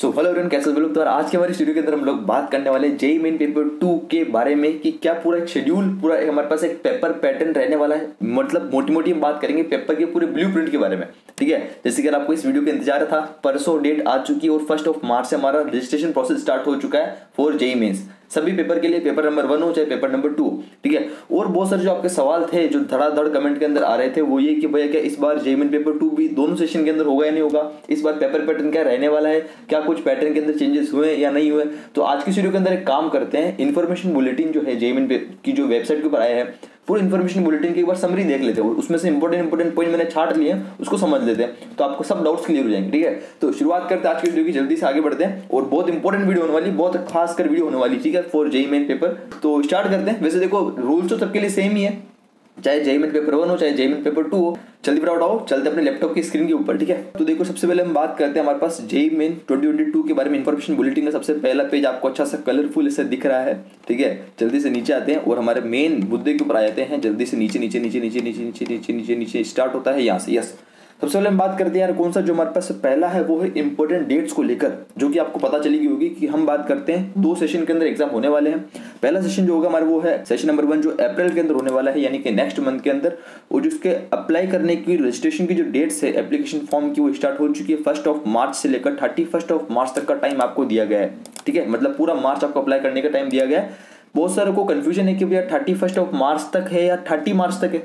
So hello everyone, कैसे हो लोग। तो आज के हमारे स्टूडियो के अंदर हम लोग बात करने वाले जेईई मेन पेपर 2 के बारे में कि क्या पूरा एक शेड्यूल, पूरा हमारे पास एक पेपर पैटर्न रहने वाला है। मतलब मोटी मोटी हम बात करेंगे पेपर के पूरे ब्लूप्रिंट के बारे में, ठीक है। जैसे कि अगर आपको इस वीडियो का इंतजार था, परसों डेट आ चुकी है और 1 मार्च से हमारा रजिस्ट्रेशन प्रोसेस स्टार्ट हो चुका है फॉर जेईई मेंस। सभी पेपर के लिए, पेपर नंबर 1 हो चाहे पेपर नंबर 2, ठीक है। और बहुत सारे जो आपके सवाल थे जो धड़ाधड़ कमेंट के अंदर आ रहे थे वो ये कि भैया क्या इस बार जेईई मेन पेपर 2 भी दोनों सेशन के अंदर होगा या नहीं होगा, इस बार पेपर पैटर्न क्या रहने वाला है, क्या कुछ पैटर्न के अंदर चेंजेस हुए या नहीं हुए। तो आज की वीडियो के अंदर एक काम करते हैं, इन्फॉर्मेशन बुलेटिन जो है जेईई मेन की जो वेबसाइट के ऊपर आया है, पूरे इन्फॉर्मेशन बुलेटिन की एक बार समरी देख लेते हैं। उसमें से इंपॉर्टेंट पॉइंट मैंने छाट लिए हैं, उसको समझ लेते हैं तो आपको सब डाउट्स क्लियर हो जाएंगे, ठीक है। तो शुरुआत करते हैं आज की वीडियो की, जल्दी से आगे बढ़ते हैं। और बहुत इंपॉर्टेंट वीडियो होने वाली, बहुत खास कर वीडियो होने वाली, ठीक है, फॉर जेईई मेन पेपर। तो स्टार्ट करते हैं। वैसे देखो रूल्स तो सबके लिए सेम ही है, चाहे जेईई मेन पेपर 1 हो चाहे जेईई मेन पेपर 2 हो। जल्दी फटाफट आओ, चलते अपने लैपटॉप की स्क्रीन के ऊपर, ठीक है। तो देखो सबसे पहले हम बात करते हैं हमारे पास जेईई मेन 2022 के बारे में। इन्फॉर्मेशन बुलेटिन का सबसे पहला पेज आपको अच्छा सा कलरफुल ऐसे दिख रहा है, ठीक है। जल्दी से नीचे आते हैं और हमारे मेन मुद्दे के ऊपर आ जाते हैं। जल्दी से नीचे नीचे नीचे नीचे नीचे नीचे नीचे नीचे नीचे स्टार्ट होता है यहाँ से। यस, सबसे पहले हम बात करते हैं यार कौन सा जो हमारे पास पहला है वो है इंपॉर्टेंट डेट्स को लेकर, जो कि आपको पता चली होगी कि हम बात करते हैं 2 सेशन के अंदर एग्जाम होने वाले हैं। पहला सेशन जो होगा हमारा वो है सेशन नंबर 1 जो अप्रैल के अंदर होने वाला है, यानी कि नेक्स्ट मंथ के अंदर। और जिसके अप्लाई करने की रजिस्ट्रेशन की जो डेट्स है एप्लीकेशन फॉर्म की, वो स्टार्ट हो चुकी है 1 मार्च से लेकर 31 मार्च तक का टाइम आपको दिया गया है, ठीक है। मतलब पूरा मार्च आपको अप्लाई करने का टाइम दिया गया है। बहुत सारे को कंफ्यूजन है कि भैया 31 मार्च तक है या 30 मार्च तक है।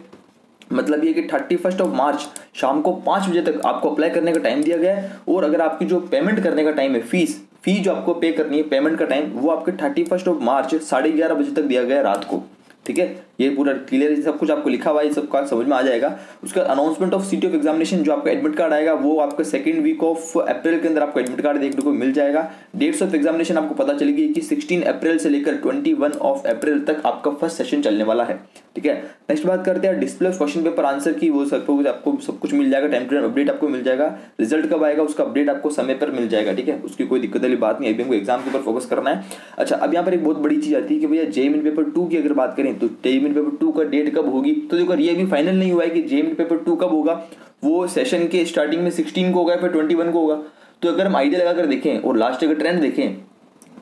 मतलब ये कि 31 मार्च शाम को 5 बजे तक आपको अप्लाई करने का टाइम दिया गया है। और अगर आपकी जो पेमेंट करने का टाइम है, फी जो आपको पे करनी है, पेमेंट का टाइम, वो आपके 31 मार्च 11:30 बजे तक दिया गया है रात को, ठीक है। ये पूरा क्लियर सब कुछ आपको लिखा हुआ है, सबका समझ में आ जाएगा। उसका announcement of city of examination जो आपका एडमिट कार्ड आएगा वो आपका 2nd वीक ऑफ अप्रैल के अंदर आपको एडमिट कार्ड देखने को मिल जाएगा। डेट्स ऑफ एग्जामिनेशन आपको पता चलेगी कि 16 अप्रैल से लेकर 21 अप्रैल तक आपका फर्स्ट सेशन चलने वाला है, ठीक है। नेक्स्ट बात करते हैं डिस्प्ले क्वेश्चन पेपर आंसर की। वो आपको सब कुछ मिल जाएगा, टाइम टू टाइम अपडेट आपको मिल जाएगा। रिजल्ट कब आएगा उसका अपडेट आपको समय पर मिल जाएगा, ठीक है। उसकी कोई दिक्कत वाली बात नहीं है, अभी हमको एग्जाम के ऊपर फोकस करना है। अच्छा, अब यहाँ पर एक बहुत बड़ी चीज आती है कि भैया जेईई मेन पेपर 2 की अगर बात करें तो जेईई मेन पेपर 2 का डेट कब होगी। तो देखो ये भी फाइनल नहीं हुआ है कि जेईई मेन पेपर 2 कब होगा। वो सेशन के स्टार्टिंग में 16 को होगा फिर 21 को होगा। तो अगर हम आइडिया लगाकर देखें और लास्ट का ट्रेंड देखें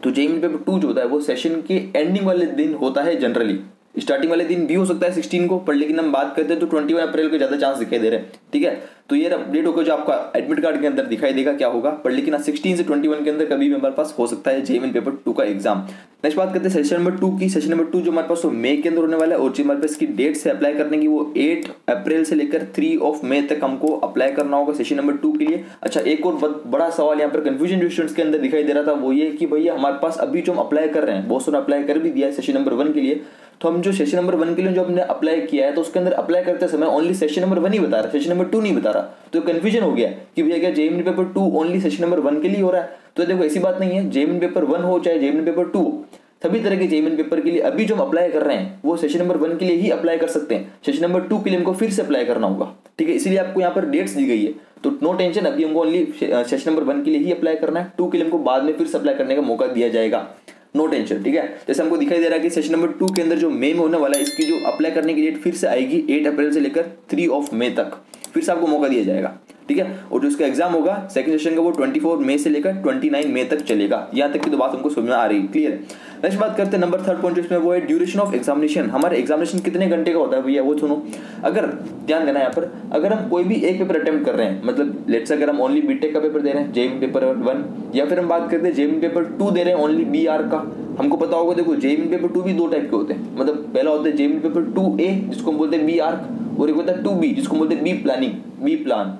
तो जेईई मेन पेपर 2 जो होता है वो सेशन के एंडिंग वाले दिन होता है जनरली। स्टार्टिंग वाले दिन भी हो सकता है 16 को, पर लेकिन हम बात करते हैं तो 21 अप्रैल को ज्यादा चांस दिखाई दे रहे हैं, ठीक है। तो ये अपडेट होकर जो आपका एडमिट कार्ड के अंदर दिखाई देगा क्या होगा, पर लेकिन 16 से 21 के अंदर कभी भी हमारे पास हो सकता है जेईई मेन पेपर 2 का एग्जाम। नेक्स्ट बात करते हैं सेशन नंबर 2 की। सेशन नंबर 2 जो हमारे पास मई के अंदर होने वाला है और जो हमारे पास इसकी डेट से अप्लाई करने की वो 8 अप्रैल से लेकर 3 मई तक हमको अप्लाई करना होगा सेशन नंबर 2 के लिए। अच्छा, एक और बड़ा सवाल यहाँ पर कंफ्यूजन जो स्टूडेंट्स के अंदर दिखाई दे रहा था वो ये कि भैया हमारे पास अभी जो हम अप्लाई कर रहे हैं, बहुत सारा अप्लाई कर भी दिया है सेशन नंबर 1 के लिए, तो हम जो सेशन नंबर 1 के लिए जो हमने अप्लाई किया है तो उसके अंदर अप्लाई करते समय ओनली सेशन नंबर 1 ही बता रहा है, सेशन नंबर 2 नहीं बता रहा। तो कंफ्यूजन हो गया कि भैया क्या JEE main paper 2 only session number 1 के लिए हो रहा है। तो देखो ऐसी बात नहीं है, जेईई मेन पेपर 1 हो चाहे जेईई मेन पेपर 2 हो, सभी तरह के जेईई मेन पेपर के लिए अभी जो हम अप्लाई कर रहे हैं वो सेशन नंबर 1 के लिए ही अप्लाई कर सकते हैं। सेशन नंबर 2 के लिए हमको फिर से अप्लाई करना होगा, ठीक है। इसलिए आपको यहाँ पर डेट्स दी गई है, तो नो टेंशन, अभी हमको ओनली सेशन नंबर 1 के लिए ही अप्लाई करना है। 2 के लिए हमको बाद में फिर से अप्लाई करने का मौका दिया जाएगा, नो टेंशन, ठीक है। जैसे हमको दिखाई दे रहा है कि सेशन नंबर 2 के अंदर जो मई में होने वाला है, इसकी जो अप्लाई करने की डेट फिर से आएगी 8 अप्रैल से लेकर 3 मई तक, फिर से आपको मौका दिया जाएगा, ठीक है। और जो इसका एग्जाम होगा सेकंड सेशन का वो 24 मई से लेकर 29 मई तक चलेगा। यहाँ तक की तो बात हमको समझ में आ रही है, क्लियर है। नेक्स्ट बात करते हैं नंबर 3 पॉइंट इसमें, वो है ड्यूरेशन ऑफ एग्जामिनेशन। हमारे एग्जामिनेशन कितने घंटे का होता है भैया वो सुनो। अगर ध्यान देना यहाँ पर, अगर हम कोई भी एक पेपर अटेम्प्ट कर रहे हैं, मतलब लेट्स अगर हम ओनली बीटेक का पेपर दे रहे हैं जेईई मेन पेपर 1, या फिर हम बात करते हैं जेईई मेन पेपर 2 दे रहे हैं ओनली बीआर का। हमको पता होगा देखो जेईई मेन पेपर 2 भी 2 टाइप के होते हैं। मतलब पहला होता है जेईई मेन पेपर 2A जिसको हम बोलते हैं बी आर्क, और एक होता है 2B जिसको बोलते हैं बी प्लानिंग, बी प्लान।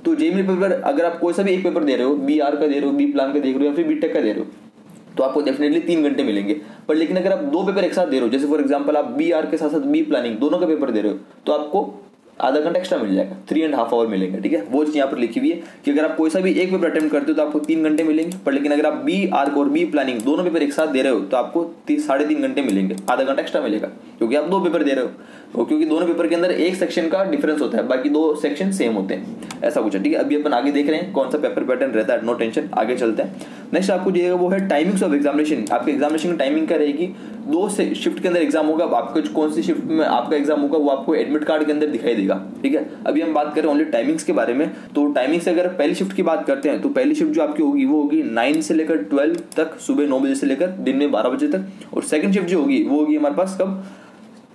तो जेईई मेन पेपर अगर आप कोई सा भी एक पेपर दे रहे हो, बी आर का दे रहे हो, बी प्लान का दे रहे हो, या फिर बीटेक का दे रहे हो, तो आपको डेफिनेटली 3 घंटे मिलेंगे। पर लेकिन अगर आप 2 पेपर एक साथ दे रहे हो, जैसे फॉर एग्जांपल आप बी आर के साथ साथ बी प्लानिंग दोनों का पेपर दे रहे हो, तो आपको आधा घंटा एक्स्ट्रा मिल जाएगा, 3.5 आवर मिलेंगे, ठीक है। वो चीज यहाँ पर लिखी हुई है कि अगर आप कोई सा भी एक पेपर अटेम्प्ट करते हो तो आपको 3 घंटे मिलेंगे। पर लेकिन अगर आप बी आर्क और बी प्लानिंग दोनों पेपर एक साथ दे रहे हो तो आपको 3.5 घंटे मिलेंगे, आधा घंटा एक्स्ट्रा मिलेगा क्योंकि आप 2 पेपर दे रहे हो। और क्योंकि दोनों पेपर के अंदर एक सेक्शन का डिफरेंस होता है, बाकी 2 सेक्शन सेम होते हैं, ऐसा कुछ है। ठीक है, अभी अपन आगे देख रहे हैं कौन सा पेपर पैटर्न रहता है, नो टेंशन, आगे चलते हैं। नेक्स्ट आपको दिएगा वो है टाइमिंग्स ऑफ एग्जामिनेशन। आपके एग्जामिनेशन की टाइमिंग क्या रहेगी, 2 शिफ्ट के अंदर एग्जाम होगा। आपको कौन सी शिफ्ट में आपका एग्जाम होगा वो आपको एडमिट कार्ड के अंदर दिखाई देगा। ठीक है, अभी हम बात करें ओनली टाइमिंग्स के बारे में। तो टाइमिंग्स अगर पहली शिफ्ट की बात करते हैं तो पहली शिफ्ट जो आपकी होगी वो होगी 9 से लेकर 12 तक, सुबह 9 बजे से लेकर दिन में 12 बजे तक। और सेकंड शिफ्ट जो होगी वो होगी हमारे पास कब,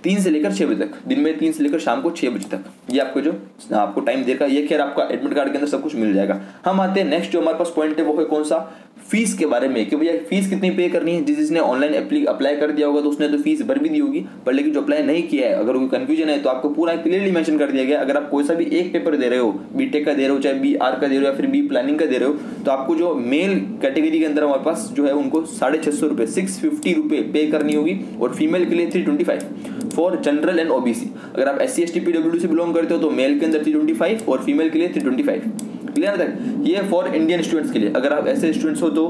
3 से लेकर 6 बजे तक, दिन में 3 से लेकर शाम को 6 बजे तक। ये आपको जो आपको टाइम देगा, ये खैर आपका एडमिट कार्ड के अंदर सब कुछ मिल जाएगा। हम आते हैं नेक्स्ट जो हमारे पास पॉइंट है वो है कौन सा, फीस के बारे में कि भैया फीस कितनी पे करनी है। जिसने ऑनलाइन अप्लाई कर दिया होगा तो उसने तो फीस भर भी दी होगी, पर लेकिन जो अप्लाई नहीं किया है, अगर कोई कंफ्यूजन है तो आपको पूरा क्लियरली मेंशन कर दिया गया। अगर आप कोई सा भी एक पेपर दे रहे हो, बीटेक का दे रहे हो, चाहे BR का दे रहे हो या फिर बी प्लानिंग का दे रहे हो, तो आपको जो मेल कैटेगरी के अंदर हमारे पास जो है उनको 650 रुपये 650 रुपये पे करनी होगी, और फीमेल के लिए 325 फॉर जनरल एंड OBC। अगर आप SC ST PWD से बिलोंग करते हो तो मेल के अंदर 325 और फीमेल के लिए 325। क्लियर तक, ये फॉर इंडियन स्टूडेंट्स के लिए। अगर आप ऐसे स्टूडेंट्स हो तो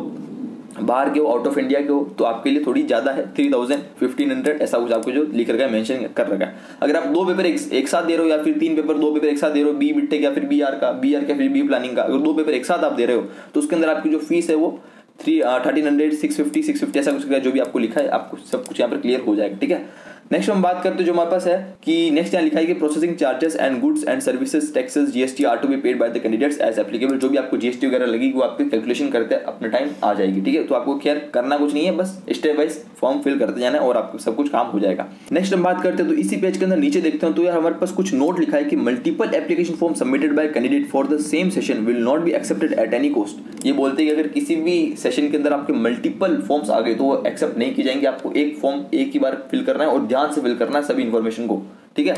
बाहर के हो, आउट ऑफ इंडिया के हो, तो आपके लिए थोड़ी ज्यादा है, 3000 1500 ऐसा कुछ आपको जो लिख रखा है, मेंशन कर रखा है। अगर आप 2 पेपर एक साथ दे रहे हो या फिर 3 पेपर 2 पेपर एक साथ दे रहे हो, बी बीटेक या फिर BR का फिर बी प्लानिंग का, अगर 2 पेपर एक साथ आप दे रहे हो तो उसके अंदर आपकी जो फीस है वो 1300 650 ऐसा कुछ जो भी आपको लिखा है, आपको सब कुछ यहाँ पर क्लियर हो जाएगा। ठीक है, नेक्स्ट हम बात करते हैं जो हमारे पास है कि नेक्स्ट यहाँ लिखा है कि processing charges and goods and services taxes GST are to be paid by the candidates as applicable. जो भी आपको GST वगैरह लगेगी वो आपकी कैलकुलेशन करते हैं अपने टाइम आ जाएगी। ठीक है, तो आपको खैर करना कुछ नहीं है, बस स्टेप वाइज फॉर्म फिल करते जाना है और आपको सब कुछ काम हो जाएगा। नेक्स्ट हम बात करते हैं तो इसी पेज के अंदर नीचे देखते हैं तो यार हमारे पास कुछ नोट लिखा है कि multiple application form submitted by candidate for the same session will not be accepted at any cost. ये बोलते हैं कि अगर किसी भी सेशन के अंदर आपके मल्टीपल फॉर्म्स आ गए तो वो एक्सेप्ट नहीं की जाएंगे। आपको एक फॉर्म एक ही बार फिल करना है और ध्यान से फिल करना है सभी इन्फॉर्मेशन को। ठीक है,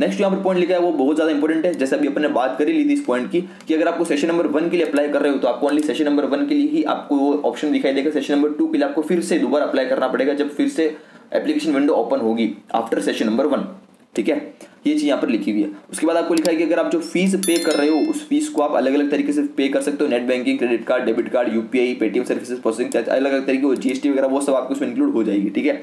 नेक्स्ट यहाँ पर पॉइंट लिखा है वो बहुत ज्यादा इंपॉर्टेंट है, जैसे अभी अपन ने बात करी ली थी इस पॉइंट की कि अगर आपको सेशन नंबर 1 के लिए अप्लाई कर रहे हो तो आपको ओनली सेशन नंबर 1 के लिए ही आपको वो ऑप्शन दिखाई देगा। सेशन नंबर 2 के लिए आपको फिर से दोबारा अप्लाई करना पड़ेगा जब फिर से एप्लीकेशन विंडो ओपन होगी आफ्टर सेशन नंबर 1। ठीक है, ये चीज यहाँ पर लिखी हुई है। उसके बाद आपको लिखा है कि अगर आप जो फीस पे कर रहे हो उस फीस को आप अलग अलग तरीके से पे कर सकते हो, net banking, credit card, debit card, UPI, Paytm services, processing charge, अलग अलग तरीके GST वगैरह वो सब आपको इसमें इंक्लूड हो जाएगी। ठीक है,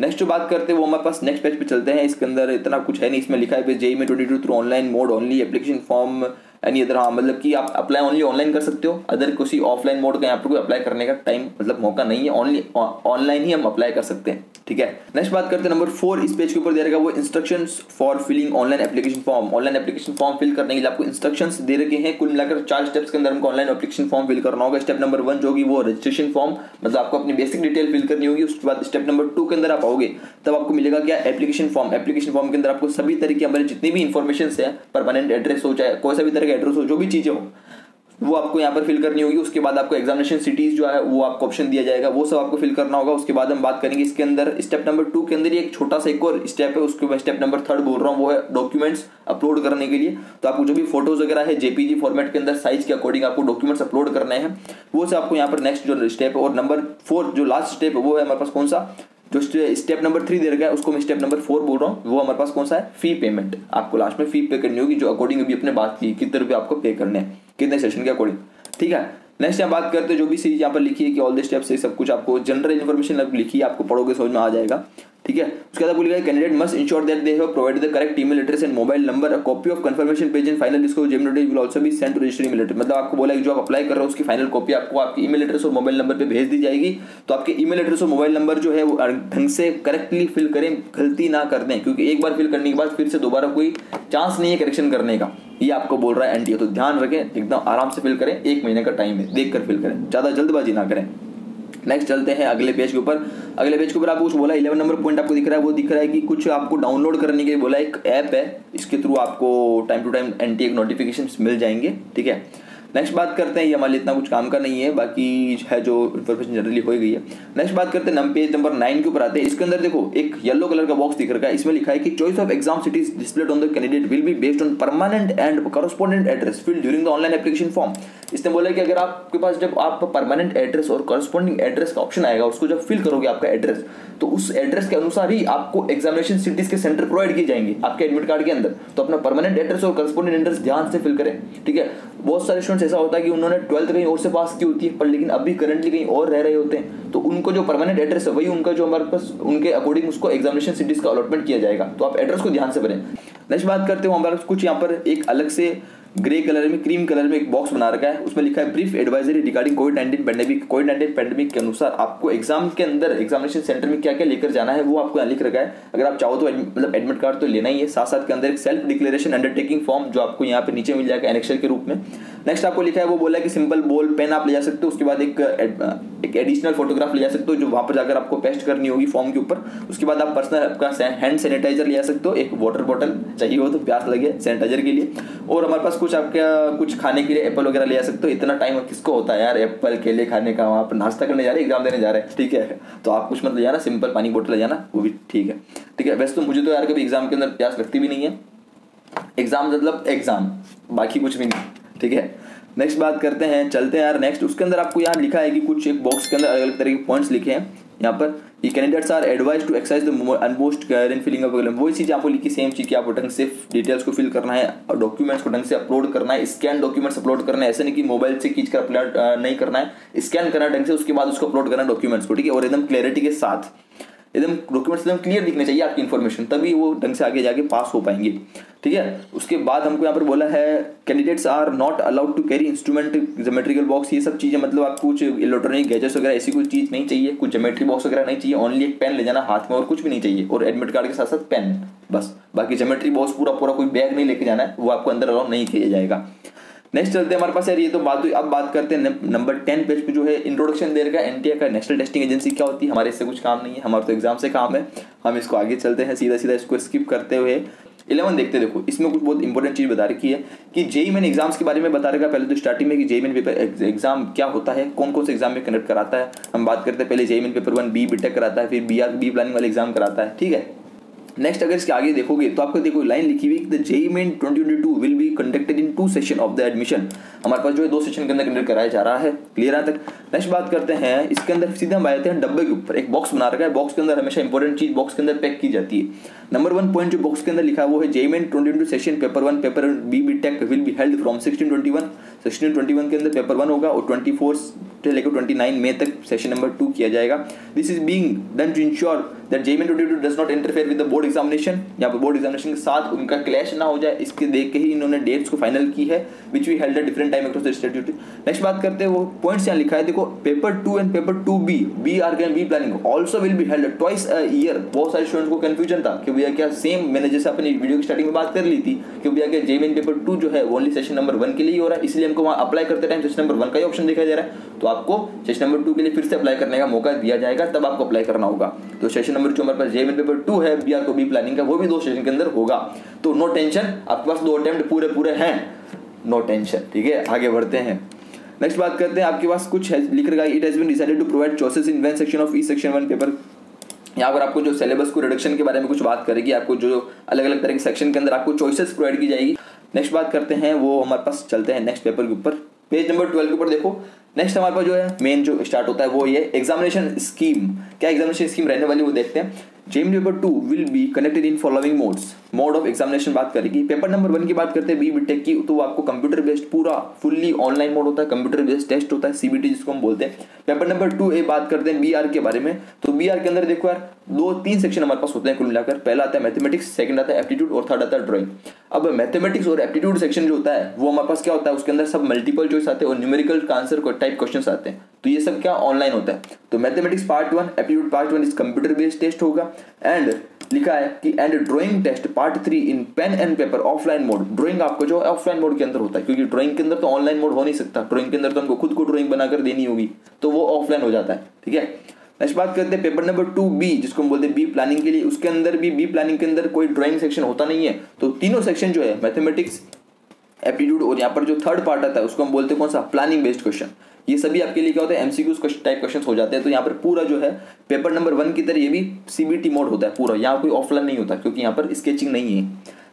नेक्स्ट जो बात करते हैं वो हमारे पास नेक्स्ट पेज पे चलते हैं। इसके अंदर इतना कुछ है नहीं, इसमें लिखा है JEE में 22 through online mode only application form any other. हाँ, मतलब कि आप अप्लाई ओनली ऑनलाइन कर सकते हो, अदर किसी ऑफलाइन मोड का यहाँ पर कोई अप्लाई करने का टाइम मतलब मौका नहीं है, ओनली ऑनलाइन ही हम अप्लाई कर सकते हैं। ठीक है, नेक्स्ट बात करते हैं नंबर 4 इस पेज के ऊपर दे रखा है वो instructions for filling online application form. Online application form fill करने के लिए आपको इंस्ट्रक्शंस दे रखे हैं। कुल मिलाकर 4 स्टेप्स के अंदर हमको ऑनलाइन एप्लीकेशन फॉर्म फिल करना होगा। स्टेप नंबर 1 जो होगी वो रजिस्ट्रेशन फॉर्म, मतलब आपको अपनी बेसिक डिटेल फिल करनी होगी। उसके बाद स्टेप नंबर 2 के अंदर आप आओगे तब आपको मिलेगा क्या, एप्लीकेशन फॉर्म। एप्लीकेशन फॉर्म के अंदर आपको सभी तरीके हमारे जितनी भी इन्फॉर्मेशन है, परमानेंट एड्रेस हो चाहे कोई सा भी तरह का एड्रेस हो, जो भी चीजें हो वो आपको यहाँ पर फिल करनी होगी। उसके बाद आपको एग्जामिनेशन सिटीज जो है वो आपको ऑप्शन दिया जाएगा, वो सब आपको फिल करना होगा। उसके बाद हम बात करेंगे इसके अंदर स्टेप नंबर 2 के अंदर एक छोटा सा एक और स्टेप है, उसके मैं स्टेप नंबर 3 बोल रहा हूँ, वो है डॉक्यूमेंट्स अपलोड करने के लिए। तो आपको जो भी फोटोज वगैरह है JPG फॉर्मेट के अंदर साइज के अकॉर्डिंग आपको डॉक्यूमेंट्स अपलोड करने हैं, वो सब आपको यहाँ पर नेक्स्ट जो स्टेप है। और नंबर 4 जो लास्ट स्टेप है वो है हमारे पास कौन सा, जो स्टेप नंबर 3 दे रखा है उसको मैं स्टेप नंबर 4 बोल रहा हूँ, वो हमारे पास कौन सा है, फी पेमेंट। आपको लास्ट में फी पे करनी होगी जो अकॉर्डिंग अभी अपने बात की, कितने रुपए आपको पे करने हैं कितने सेशन के अकॉर्डिंग। ठीक है, नेक्स्ट यहाँ बात करते हैं जो भी सीरीज यहाँ पर लिखी है कि ऑल द स्टेप्स से सब कुछ आपको जनरल इन्फॉर्मेशन लिखी है, आपको पढ़ोगे समझ में आ जाएगा। ठीक है, उसके बाद बोलिएगा candidate must ensure that they have provided the correct email address and mobile number, a copy of confirmation page and final disclosure gem notice will also be sent to registered email address. मतलब आपको बोला कि जो आप apply कर रहे हो उसकी फाइनल कॉपी आपको आपकी ईमेल एड्रेस और मोबाइल नंबर पे भेज दी जाएगी। तो आपके ईमेल एड्रेस और मोबाइल नंबर जो है वो ढंग से करेक्टली फिल करें, गलती ना कर दें, क्योंकि एक बार फिल करने के बाद फिर से दोबारा कोई चांस नहीं है करेक्शन करने का, ये आपको बोल रहा है NTA। तो ध्यान रखें, एकदम आराम से फिल करें, 1 महीने का टाइम है, देख कर फिल करें, ज्यादा जल्दबाजी ना करें। नेक्स्ट चलते हैं अगले पेज के ऊपर। अगले पेज के ऊपर आपको कुछ बोला 11 नंबर पॉइंट आपको दिख रहा है, वो दिख रहा है कि कुछ आपको डाउनलोड करने के लिए बोला, एक ऐप है, इसके थ्रू आपको time to time NTA notification मिल जाएंगे। ठीक है, नेक्स्ट बात करते हैं, ये हमारे लिए इतना कुछ काम का नहीं है, बाकी है जो इन्फॉर्मेशन जनरली हो गई है। नेक्स्ट बात करते हैं पेज नंबर 9 के ऊपर आते हैं। इसके अंदर देखो एक येलो कलर का बॉक्स दिख रखा है, इसमें लिखा है कि choice of exam cities displayed on the candidate will be based on permanent and correspondent address field during the online application form. इसने बोला कि अगर आपके पास जब आप परमानेंट एड्रेस और कॉरेस्पॉन्डिंग एड्रेस का ऑप्शन आएगा, उसको जब फिल करोगे आपका एड्रेस, तो उस एड्रेस के अनुसार ही आपको एग्जामिनेशन सिटीज के सेंटर प्रोवाइड किए जाएंगे आपके एडमिट कार्ड के अंदर। तो अपना परमानेंट एड्रेस और कॉरेस्पॉन्डिंग एड्रेस ध्यान से फिल करें, ठीक है। बहुत सारे स्टूडेंट्स ऐसा होता है कि उन्होंने 12th कहीं और से पास की होती है, पर लेकिन अभी करंटली कहीं और रह रहे होते हैं, तो उनको जो परमानेंट एड्रेस है वही उनका जो हमारे पास उनके अकॉर्डिंग उसको एग्जामिनेशन सिटीज का अलॉटमेंट किया जाएगा। तो आप एड्रेस को ध्यान से भरें। नेक्स्ट बात करते हो, हमारे कुछ यहाँ पर एक अलग से ग्रे कलर में, क्रीम कलर में एक बॉक्स बना रखा है, उसमें लिखा है ब्रीफ एडवाइजरी रिगार्डिंग कोविड-19 पैंडेमिक। कोविड-19 पैंडेमिक के अनुसार आपको एग्जाम के अंदर एग्जामिनेशन सेंटर में क्या क्या लेकर जाना है वो आपको यहाँ लिख रखा है। अगर आप चाहो तो मतलब एडमिट कार्ड तो लेना ही है, साथ साथ के अंदर एक सेल्फ डिक्लेरेशन अंडरटेकिंग फॉर्म जो आपको यहाँ पे नीचे मिल जाएगा एनेक्सर के रूप में। नेक्स्ट आपको लिखा है, वो बोला कि सिंपल बॉल पेन आप ले जा सकते हो, उसके बाद एक एडिशनल फोटोग्राफ ले जा सकते हो जो वहां पर जाकर आपको पेस्ट करनी होगी फॉर्म के ऊपर। उसके बाद आप पर्सनल आपका हैंड सैनिटाइजर ले जा सकते हो, एक वाटर बॉटल चाहिए हो तो प्यास लगे सैनिटाइजर के लिए, और हमारे पास कुछ आपका कुछ खाने के लिए एप्पल वगैरह ले जा सकते हो। इतना टाइम किसको होता है यार एप्पल केले खाने का, वहाँ पर नाश्ता करने जा रहे हैं, एग्जाम देने जा रहे हैं, ठीक है। तो आप कुछ मत ले जाना, सिंपल पानी बोतल ले जाना, वो भी ठीक है, ठीक है। वैसे तो मुझे तो यार कभी एग्जाम के अंदर प्यास लगती भी नहीं है, एग्जाम मतलब एग्जाम, बाकी कुछ भी नहीं, ठीक है। नेक्स्ट बात करते हैं, चलते हैं यार नेक्स्ट। उसके अंदर आपको यहाँ लिखा है कि कुछ एक बॉक्स के अंदर अलग अलग तरह के पॉइंट्स लिखे हैं यहाँ पर कि candidates are advise to exercise the utmost care in filling up. वही चीज़ आपको लिखी, सेम चीज़ कि आपको ढंग से डिटेल्स को फिल करना है और डॉक्यूमेंट्स को ढंग से अपलोड करना है, स्कैन डॉक्यूमेंट्स अपलोड करना है, ऐसे नहीं कि मोबाइल से खींच कर अपलोड नहीं करना है, स्कैन करना ढंग से, उसके बाद उसको अपलोड करना डॉक्यूमेंट्स को, ठीक है। और एकदम क्लैरिटी के साथ, एकदम डॉक्यूमेंट्स एकदम क्लियर दिखने चाहिए आपकी इन्फॉर्मेशन, तभी वो ढंग से आगे जाके पास हो पाएंगे, ठीक है। उसके बाद हमको यहाँ पर बोला है candidates are not allowed to carry instrument geometrical box, ये सब चीज़ें मतलब आपको कुछ इलेक्ट्रॉनिक गैजेट्स वगैरह ऐसी कोई चीज़ नहीं चाहिए, कुछ ज्योमेट्री बॉक्स वगैरह नहीं चाहिए, ओनली एक पेन ले जाना हाथ में और कुछ भी नहीं चाहिए, और एडमिट कार्ड के साथ साथ पेन बस, बाकी ज्योमेट्री बॉक्स पूरा कोई बैग नहीं लेके जाना है, वो आपको अंदर अलाउ नहीं किया जाएगा। नेक्स्ट चलते हैं हमारे पास यार, ये तो बात हुई। अब बात करते हैं नंबर 10 पेज पे जो है इंट्रोडक्शन दे रखा है एनटीए का, नेशनल टेस्टिंग एजेंसी क्या होती है, हमारे इससे कुछ काम नहीं है, हमारा तो एग्जाम से काम है, हम इसको आगे चलते हैं सीधा सीधा इसको स्किप करते हुए 11 देखते हैं। देखो इसमें कुछ बहुत इंपॉर्टेंट चीज बता रखी है कि जेईई मेन एग्जाम्स के बारे में बता रखा है पहले तो स्टार्टिंग में कि जेईई मेन पेपर एग्जाम क्या होता है, कौन कौन से एग्जाम में कंडक्ट कराता है। हम बात करते हैं पहले JEE main paper 1 B BTech कराता है, फिर बी प्लानिंग वाले एग्जाम कराता है, ठीक है। नेक्स्ट अगर इसके आगे देखोगे तो आपको देखो लाइन लिखी हुई the JEE main 2022 will be conducted in 2 session of the admission. हमारे पास जो है 2 सेशन के अंदर कंडक्ट कराया जा रहा है, क्लियर है तक। नेक्स्ट बात करते हैं, इसके अंदर सीधे हम आते हैं डब्बे के ऊपर, एक बॉक्स बना रखा है, बॉक्स के अंदर हमेशा इंपॉर्टेंट चीज बॉक्स के अंदर पैक की जाती है। नंबर 1 पॉइंट जो बॉक्स के अंदर लिखा है वो है JEE main 2022 session paper 1 paper B BTech will be held from 16/21 के अंदर पेपर 1 होगा और 24 से लेकर 29 मई तक सेशन नंबर 2 किया जाएगा। This is being done to ensure that JEE main 2022 does not interfere with the board examination, यहाँ पर बोर्ड एग्जामिनेशन के साथ उनका क्लैश ना हो जाए, इसके देख के ही इन्होंने डेट्स को फाइनल की है which we held at different time across the state. Next बात करते हैं, वो पॉइंट्स यहाँ लिखा है, देखो paper 2 and paper 2B B आर्गन B planning also will be held twice a year. बहुत सारे स्टूडेंट्स को कंफ्यूजन था कि भैया क्या सेम, मैंने जैसे अपनी वीडियो की स्टार्टिंग में बात कर ली थी कि भैया क्या जेईई मेन पेपर 2 जो है ओनली सेशन नंबर 1 के लिए ही हो रहा है, इसलिए हमको वहाँ अप्लाई करते टाइम सेशन नंबर 1 का ही ऑप्शन दिखाई दे रहा है, तो आपको सेशन नंबर 2 के लिए फिर से अप्लाई करने का मौका दिया जाएगा, तब आपको अप्लाई करना होगा। तो सेशन नंबर जो हमारे पास जेईई मेन पेपर 2 है बीआर को बी प्लानिंग का, वो भी 2 सेशन के अंदर होगा, तो नो टेंशन, आपके पास 2 अटेम्प्ट पूरे हैं, नो टेंशन, ठीक है। आगे बढ़ते हैं, नेक्स्ट बात करते हैं, आपके पास कुछ लिख रखा है it has been decided to provide choices in one section of each section 1 paper. यहाँ पर आपको जो सिलेबस को रिडक्शन के बारे में कुछ बात करेगी, आपको जो अलग अलग तरह के सेक्शन के अंदर आपको चॉइसेस प्रोवाइड की जाएगी। नेक्स्ट बात करते हैं, वो हमारे पास चलते हैं नेक्स्ट पेपर के ऊपर, पेज नंबर 12 के ऊपर देखो। नेक्स्ट हमारे पास जो है मेन जो स्टार्ट होता है वो ये एग्जामिनेशन स्कीम, क्या एग्जामिनेशन स्कीम रहने वाली वो देखते हैं। JEE paper 2 will be connected in following modes, mode of examination बात करेगी। पेपर नंबर 1 की बात करते हैं बी बीटेक की, तो आपको कंप्यूटर बेस्ड पूरा फुल्ली ऑनलाइन मोड होता है, कंप्यूटर बेस्ड टेस्ट होता है, सीबीटी जिसको हम बोलते हैं। पेपर नंबर 2A बात करते हैं बीआर के बारे में, तो बीआर के अंदर देखो यार 2-3 सेक्शन हमारे पास होते हैं कुल मिलाकर, पहला आता है मैथमेटिक्स, सेकंड आता है एप्टीट्यूड और थर्ड आता है ड्राइंग। अब मैथमेटिक्स और एप्टीट्यूड सेक्शन जो होता है वो हमारे पास क्या होता है, उसके अंदर सब मल्टीपल चॉइस आते हैं और न्यूमेरिकल आंसर टाइप क्वेश्चन आते हैं, तो ये सब क्या ऑनलाइन होता है। तो mathematics part 1 aptitude part 1 is computer based test होगा, एंड लिखा है कि and drawing test part 3 in pen and paper offline mode. Drawing आपको जो ऑफलाइन मोड के अंदर होता है, क्योंकि ड्राइंग के अंदर तो ऑनलाइन मोड हो नहीं सकता, ड्राइंग के अंदर तो हमको खुद को ड्राइंग बनाकर देनी होगी, तो वो ऑफलाइन हो जाता है, ठीक है। नेक्स्ट बात करते हैं पेपर नंबर 2B जिसको हम बोलते हैं बी प्लानिंग के लिए, उसके अंदर भी बी प्लानिंग के अंदर कोई ड्राइंग सेक्शन होता नहीं है, तो तीनों सेक्शन जो है मैथमेटिक्स एप्टीट्यूड और यहाँ पर जो थर्ड पार्ट आता है उसको हम बोलते हैं कौन सा, प्लानिंग बेस्ड क्वेश्चन। ये सभी आपके लिए क्या होता है, एमसीक्यूज टाइप क्वेश्चन हो जाते हैं। तो यहाँ पर पूरा जो है पेपर नंबर 1 की तरह ये भी सीबीटी मोड होता है पूरा, यहाँ कोई ऑफलाइन नहीं होता क्योंकि यहाँ पर स्केचिंग नहीं है।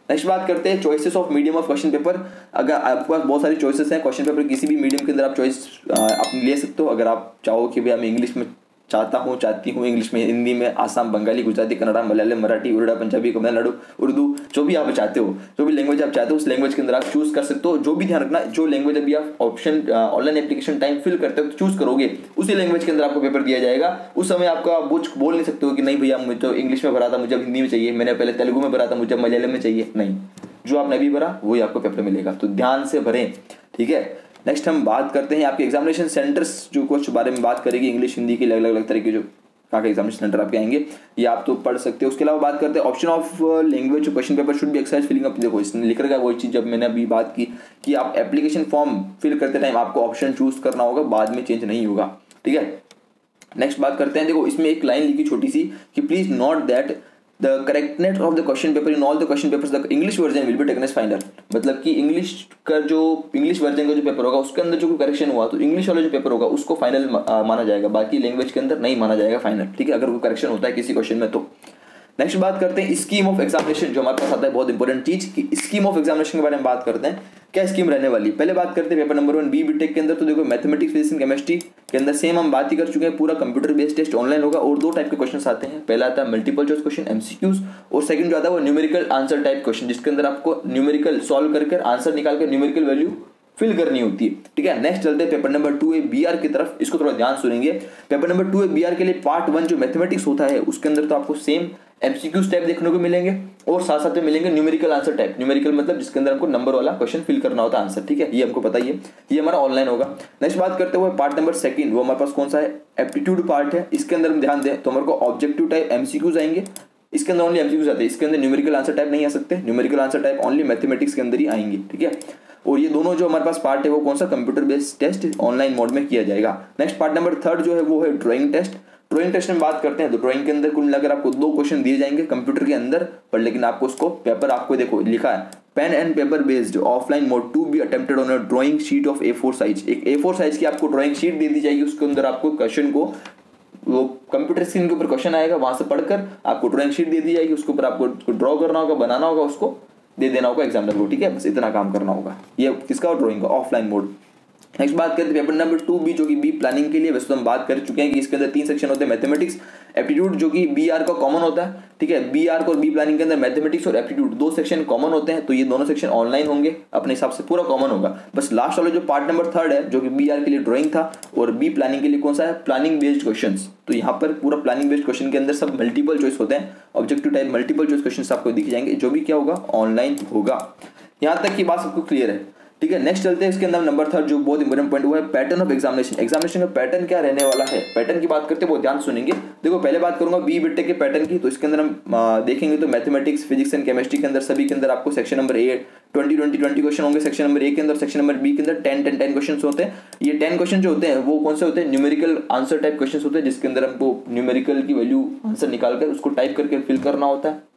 नेक्स्ट बात करते हैं choices of medium of question paper. अगर आपके पास बहुत सारी चॉइसेस हैं क्वेश्चन पेपर, किसी भी मीडियम के अंदर आप चॉइस आप ले सकते हो। अगर आप चाहो कि भैया मैं इंग्लिश में चाहती हूँ, इंग्लिश में, हिंदी में, आसाम, बंगाली, गुजराती, कन्नड़ा, मलयालम, मराठी, उड़िया, पंजाबी, तमिलनाडु, उर्दू, जो भी आप चाहते हो, जो भी लैंग्वेज आप चाहते हो उस लैंग्वेज के अंदर आप चूज कर सकते हो। जो भी ध्यान रखना, जो लैंग्वेज अभी आप option online application time fill करते हो चूज करोगे, उसी लैंग्वेज के अंदर आपको पेपर दिया जाएगा। उस समय आपको आप कुछ बोल नहीं सकते हो कि नहीं भैया मुझे तो इंग्लिश में भरा था, मुझे हिंदी में चाहिए, मैंने पहले तेलुगु में भरा था, मुझे मलयालम में चाहिए। नहीं, जो आपने अभी भरा वही आपको पेपर मिलेगा, तो ध्यान से भरें, ठीक है। नेक्स्ट हम बात करते हैं आपके एग्जामिनेशन सेंटर्स, जो कुछ बारे में बात करेगी इंग्लिश हिंदी के अलग अलग तरह के जो का एग्जामिनेशन सेंटर आपके आएंगे, ये आप तो पढ़ सकते हो। उसके अलावा बात करते हैं option of language question paper should be exercise filling up. देखो इसमें लिख रखा है वही चीज जब मैंने अभी बात की कि आप एप्लीकेशन फॉर्म फिल करते टाइम आपको ऑप्शन चूज करना होगा, बाद में चेंज नहीं होगा, ठीक है। नेक्स्ट बात करते हैं, देखो इसमें एक लाइन लिखी छोटी सी कि please note that the correctness of the question paper in all the question papers the English version will be taken as final. मतलब कि इंग्लिश वर्जन का जो पेपर होगा उसके अंदर जो करेक्शन हुआ तो इंग्लिश वाला जो पेपर होगा उसको फाइनल माना जाएगा, बाकी लैंग्वेज के अंदर नहीं माना जाएगा फाइनल, ठीक है, अगर कोई करेक्शन होता है किसी क्वेश्चन में तो। नेक्स्ट बात करते हैं स्कीम ऑफ एग्जामिनेशन, जो हमारे पास आता है बहुत इंपॉर्टेंट चीज कि स्कीम ऑफ एग्जामिनेशन के बारे में बात करते हैं, क्या स्कीम रहने वाली। पहले बात करते हैं पेपर नंबर 1 बीटेक के अंदर, तो देखो मैथमेटिक्स, फिजिक्स एंड केमिस्ट्री के अंदर सेम हम बात ही कर चुके हैं, पूरा कंप्यूटर बेस्ड टेस्ट ऑनलाइन होगा और 2 टाइप के क्वेश्चन आते हैं। पहला आता है मल्टीपल चॉइस क्वेश्चन एमसीक्यूज, और सेकंड जो आता है वो न्यूमेरिकल आंसर टाइप क्वेश्चन, जिसके अंदर आपको न्यूमेरिकल सॉल्व करके आंसर निकाल कर न्यूमेरिकल वैल्यू फिल करनी होती है, ठीक है। नेक्स्ट चलते हैं पेपर नंबर 2A बीआर की तरफ, इसको थोड़ा ध्यान सुनेंगे। पेपर नंबर 2A बीआर के लिए पार्ट 1 जो मैथमेटिक्स होता है उसके अंदर तो आपको सेम एमसीक्यूज टाइप देखने को मिलेंगे और साथ साथ में मिलेंगे न्यूमेरिकल आंसर टाइप। न्यूमेरिकल मतलब जिसके अंदर हमको नंबर वाला क्वेश्चन फिल करना होता है आंसर, ठीक है, ये हमको पता ही है, ये हमारा ऑनलाइन होगा। नेक्स्ट बात करते हुए पार्ट नंबर 2 वो हमारे पास कौन सा है, एप्टीट्यूड पार्ट है। इसके अंदर हम ध्यान दें तो हमारे को ऑब्जेक्टिव टाइप एमसीक्यूज आएंगे, इसके अंदर ओनली एमसीक्यूज आते हैं, इसके अंदर न्यूमेरिकल आंसर टाइप नहीं आ सकते, numerical answer type only mathematics के अंदर ही आएंगे, ठीक है। और ये दोनों जो हमारे पास पार्ट है वो कौन सा, computer based test online mode में किया जाएगा। नेक्स्ट पार्ट नंबर 3 जो है वो है ड्राइंग टेस्ट। ड्राइंग टेस्ट में बात करते हैं तो ड्राइंग के अंदर कुल मिलाकर आपको 2 क्वेश्चन दिए जाएंगे कंप्यूटर के अंदर पर, लेकिन आपको उसको पेपर आपको देखो लिखा है pen and paper based offline mode to be attempted on a drawing sheet of A4 size. एक A4 साइज की आपको ड्राइंग शीट दे दी जाएगी, उसके अंदर आपको क्वेश्चन को वो कंप्यूटर स्क्रीन के ऊपर क्वेश्चन आएगा, वहां से पढ़कर आपको ड्राइंग शीट दे दी जाएगी, उसके ऊपर आपको ड्रॉ करना होगा, बनाना होगा, उसको दे देना होगा एग्जामिनर को, ठीक है, बस इतना काम करना होगा। ये किसका, ड्राइंग का ऑफलाइन मोड। नेक्स्ट बात करते हैं पेपर नंबर 2B जो कि बी प्लानिंग के लिए, वैसे तो हम बात कर चुके हैं कि इसके अंदर 3 सेक्शन होते हैं, मैथमेटिक्स, एप्टीट्यूड जो कि बीआर का कॉमन होता है, ठीक है। बीआर को और बी प्लानिंग के अंदर मैथमेटिक्स और एप्टीट्यूड 2 सेक्शन कॉमन होते हैं, तो ये दोनों सेक्शन ऑनलाइन होंगे, अपने हिसाब से पूरा कॉमन होगा। बस लास्ट वाला जो पार्ट नंबर 3 है जो कि बीआर के लिए ड्राइंग था और बी प्लानिंग के लिए कौन सा है, प्लानिंग बेस्ड क्वेश्चंस। तो यहाँ पर पूरा प्लानिंग बेस्ड क्वेश्चन के अंदर सब मल्टीपल चॉइस होते हैं, objective type multiple choice question आपको दिख जाएंगे, जो भी क्या होगा ऑनलाइन होगा। यहाँ तक की बात सबको क्लियर है, ठीक है। नेक्स्ट चलते हैं इसके अंदर नंबर 3 जो बहुत इंपॉर्टेंट पॉइंट हुआ है पैटर्न ऑफ एग्जामिनेशन। एग्जामिनेशन का पैटर्न क्या रहने वाला है, पैटर्न की बात करते हैं बहुत ध्यान सुनेंगे। देखो पहले बात करूंगा बीटेक के पैटर्न की, तो इसके अंदर हम देखेंगे तो मैथमेटिक्स, फिजिक्स एंड केमिस्ट्री के अंदर सभी के अंदर आपको सेक्शन नंबर 20 क्वेश्चन होंगे सेक्शन नंबर A के अंदर, सेक्शन नंबर B के अंदर 10 क्वेश्चन होते हैं। ये 10 क्वेश्चन जो होते हैं वो कौन से होते हैं, न्यूमेरिकल आंसर टाइप क्वेश्चन होते हैं, जिसके अंदर हमको न्यूमेरिकल की वैल्यू आंसर निकालकर उसको टाइप करके फिल करना होता है।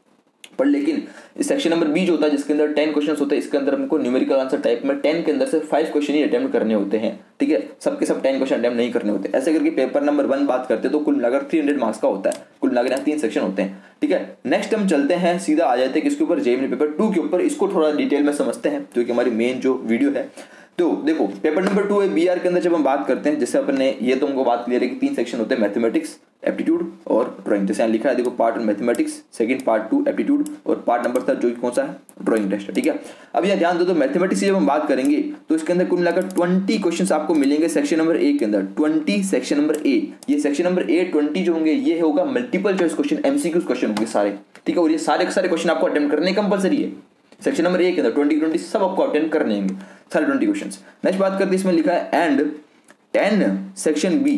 पर लेकिन सेक्शन नंबर B जो होता है जिसके अंदर 10 क्वेश्चंस होते हैं, इसके अंदर हमको न्यूमेरिकल आंसर टाइप में 10 के अंदर से 5 क्वेश्चन ही अटेम्प्ट करने होते हैं, ठीक है, सबके सब 10 क्वेश्चन अटेम्प्ट नहीं करने होते। ऐसे करके पेपर नंबर 1 बात करते हैं तो कुल मिलाकर 300 मार्क्स का होता है, कुल मिलाकर 3 सेक्शन होते हैं, ठीक है। नेक्स्ट हम चलते हैं, सीधा आ जाते हैं किसके ऊपर, जेईई पेपर 2 के ऊपर। इसको थोड़ा डिटेल में समझते हैं क्योंकि हमारी मेन जो वीडियो है। तो देखो पेपर नंबर 2 है बीआर के अंदर जब हम बात करते हैं, जैसे अपन ने ये तो हमको बात क्लियर है कि 3 सेक्शन होते हैं, मैथमेटिक्स, एप्टीट्यूड और ड्राइंग। जैसे यहाँ लिखा है देखो part 1 mathematics, second part 2 aptitude और पार्ट नंबर 3 जो कौन सा है, ड्राइंग टेस्ट, ठीक है। अब यहाँ ध्यान दो तो मैथमेटिक्स की जब हम बात करेंगे तो इसके अंदर कुल मिलाकर 20 क्वेश्चन आपको मिलेंगे सेक्शन नंबर A के अंदर, 20 सेक्शन नंबर A। ये सेक्शन नंबर A 20 जो होंगे ये होगा multiple choice question, MCQs question होंगे सारे, ठीक है। और ये सारे के सारे क्वेश्चन आपको अटेम्प्ट करने कंपलसरी है। सेक्शन नंबर A के अंदर 20 सब आपको अटेम्प्ट करने होंगे सारे 20 क्वेश्चंस। नेक्स्ट बात करते हैं, इसमें लिखा है and 10 section B।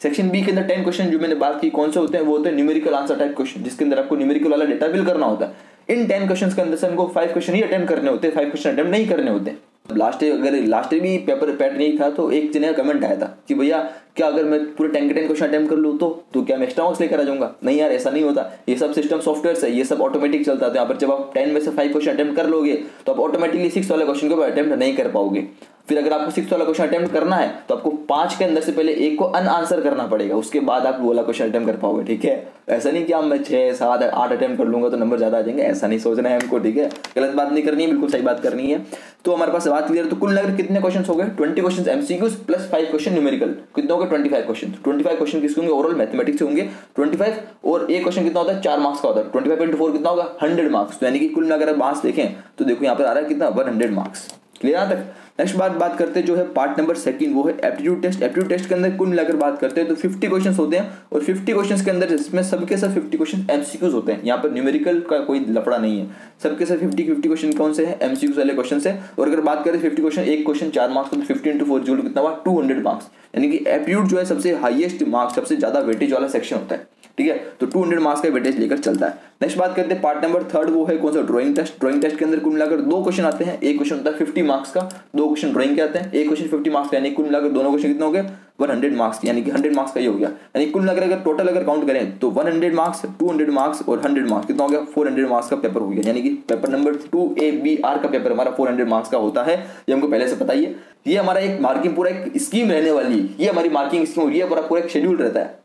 Section B के अंदर 10 क्वेश्चन जो मैंने बात की कौन से होते हैं, वो होते हैं न्यूमेरिकल आंसर टाइप क्वेश्चन, जिसके अंदर आपको न्यूमेरिकल वाला डेटा फिल करना होता है। इन 10 क्वेश्चंस के अंदर से हमको 5 क्वेश्चन ही अटेम्प्ट करने होते हैं, 5 क्वेश्चन अटेम्प्ट नहीं करने होते हैं। लास्ट अगर लास्ट भी पेपर पैटर्न नहीं था तो एक जने का कमेंट आया था कि भैया क्या अगर मैं पूरे 10 के 10 क्वेश्चन अटेम्प्ट कर लूँ तो क्या मैं एक्स्ट्रा मार्क्स लेकर आ जाऊंगा? नहीं यार, ऐसा नहीं होता। ये सब सिस्टम सॉफ्टवेयर है, ये सब ऑटोमेटिक चलता है। यहाँ पर जब आप 10 में से 5 क्वेश्चन अटेम्प्ट कर लोगे तो आप ऑटोमेटिकली 6 वाले क्वेश्चन को अटेम्प्ट नहीं कर पाओगे। फिर अगर आपको 6 वाला क्वेश्चन अटेम्प्ट करना है तो आपको 5 के अंदर से पहले एक को अनआंसर करना पड़ेगा, उसके बाद आप वो वाला क्वेश्चन अटेम्प्ट कर पाओगे। ठीक है, ऐसा नहीं कि आप मैं 6 7 8 अटेम्प्ट कर लूंगा तो नंबर ज्यादा आ जाएंगे, ऐसा नहीं सोचना है हमको। ठीक है, गलत बात नहीं करनी है, बिल्कुल सही बात करनी है। तो हमारे पास बात क्लियर। तो कुल मिलाकर कितने क्वेश्चन हो गए? 20 question MCQs plus 5 question numerical. कितने हो गए? 25 क्वेश्चन। 25 क्वेश्चन किसके होंगे? ओवरऑल मैथमेटिक्स से होंगे 25। और एक क्वेश्चन कितना होता है? 4 मार्क्स का होता है। 25 × 4 कितना होगा? 100 मार्क्स। तो यानी कि कुल मिलाकर मार्क्स देखें तो देखो यहाँ पर आ रहा है कितना? 100 मार्क्स। क्लियर यहाँ तक? नेक्स्ट बात करते हैं जो है पार्ट नंबर 2, वो है एप्टीट्यूड टेस्ट। एप्टीट्यूड टेस्ट के अंदर कुल मिलाकर बात करते हैं तो 50 क्वेश्चंस होते हैं और 50 क्वेश्चंस के अंदर इसमें सबके सब 50 क्वेश्चन एमसीक्यूज होते हैं। यहाँ पर न्यूमेरिकल का कोई लफड़ा नहीं है, सबके सब 50 क्वेश्चन कौन से हैं? एमसीक्यूज वाले क्वेश्चन है। और अगर बात करें 50 क्वेश्चन, एक क्वेश्चन 4 मार्क्स तो 50 × 4 जोड़ कितना हुआ? 200 मार्क्स। यानी कि एप्टीट्यूड जो है सबसे हाईएस्ट मार्क्स, सबसे ज्यादा वेटेज वाला सेक्शन होता है। ठीक है, तो 200 मार्क्स का वेटेज लेकर चलता है। नेक्स्ट बात करते हैं पार्ट नंबर 3, वो है कौन सा? Drawing test. ड्राइंग टेस्ट के अंदर कुल मिलाकर 2 क्वेश्चन आते हैं। एक क्वेश्चन होता है 50 मार्क्स का, 2 क्वेश्चन ड्राइंग के आते हैं। एक क्वेश्चन 50 मार्क्स का, यानी कुल मिलाकर दोनों क्वेश्चन कितने हो गए? 100 मार्क्स, यानी कि 100 मार्क्स का ही हो गया। यानी कुल मिलाकर अगर टोटल अगर काउंट करें तो 100 मार्क्स, 200 मार्क्स और 100 मार्क्स कितना हो गया? 400 मार्क्स का पेपर हो गया। यानी कि पेपर नंबर 2ABR का पेपर हमारा 400 मार्क्स का होता है। ये हमको पहले से पता ही है। ये हमारा एक मार्किंग पूरा एक स्कीम रहने वाली है, ये हमारी मार्किंग स्कीम हो रही है, पूरा एक शेड्यूल रहता है,